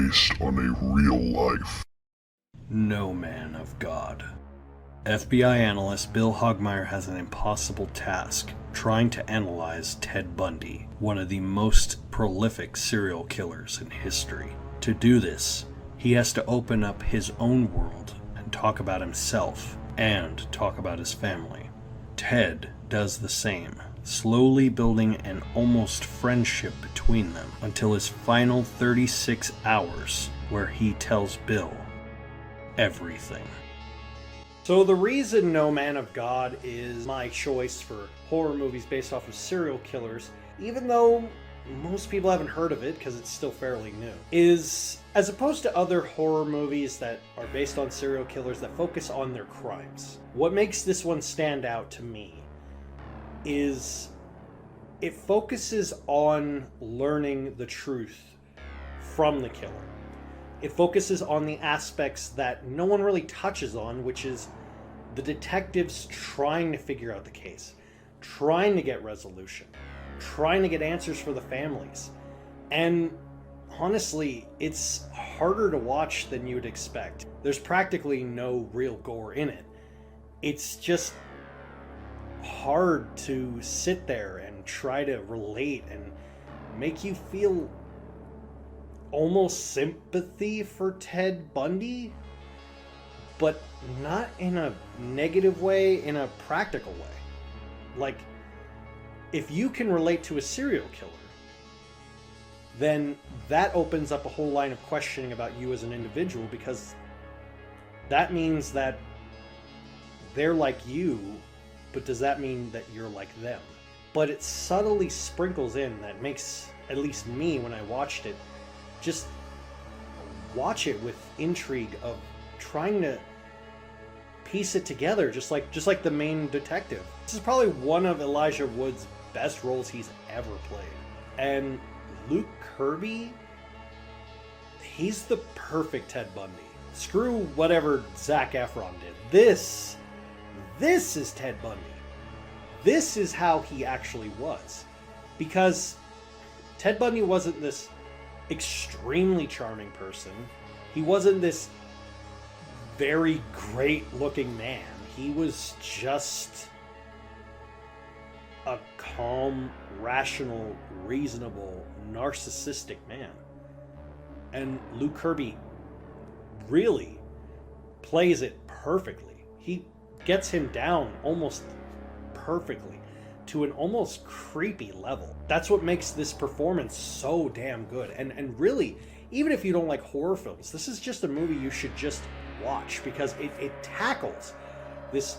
based on a real life. No man of God. FBI analyst Bill Hogmeyer has an impossible task, trying to analyze Ted Bundy, one of the most prolific serial killers in history. To do this, he has to open up his own world and talk about himself, and talk about his family. Ted does the same, slowly building an almost friendship between them until his final 36 hours, where he tells Bill everything. So the reason No Man of God is my choice for horror movies based off of serial killers, even though most people haven't heard of it because it's still fairly new, is as opposed to other horror movies that are based on serial killers that focus on their crimes. What makes this one stand out to me is it focuses on learning the truth from the killer. It focuses on the aspects that no one really touches on, which is the detectives trying to figure out the case, trying to get resolution, trying to get answers for the families. And honestly, it's harder to watch than you'd expect. There's practically no real gore in it. It's just hard to sit there and try to relate and make you feel almost sympathy for Ted Bundy, but not in a negative way, in a practical way. Like, if you can relate to a serial killer, then that opens up a whole line of questioning about you as an individual, because that means that they're like you, but does that mean that you're like them? But it subtly sprinkles in that makes, at least me when I watched it, just watch it with intrigue of trying to piece it together, just like the main detective. This is probably one of Elijah Wood's best roles he's ever played. And Luke Kirby, he's the perfect Ted Bundy. Screw whatever Zac Efron did. This is Ted Bundy. This is how he actually was. Because Ted Bundy wasn't this extremely charming person. He wasn't this very great looking man. He was just a calm, rational, reasonable, narcissistic man. And Luke Kirby really plays it perfectly. He gets him down almost perfectly to an almost creepy level. That's what makes this performance so damn good. And really, even if you don't like horror films, this is just a movie you should just watch, because it tackles this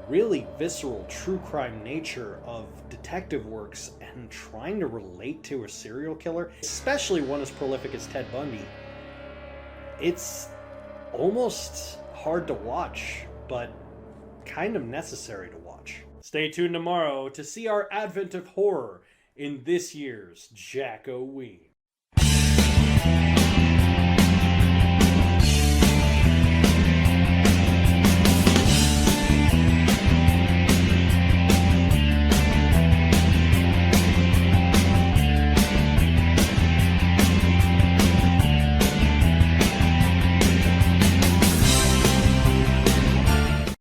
really visceral true crime nature of detective works and trying to relate to a serial killer, especially one as prolific as Ted Bundy. It's almost hard to watch, but kind of necessary to watch. Stay tuned tomorrow to see our advent of horror in this year's Jackoween.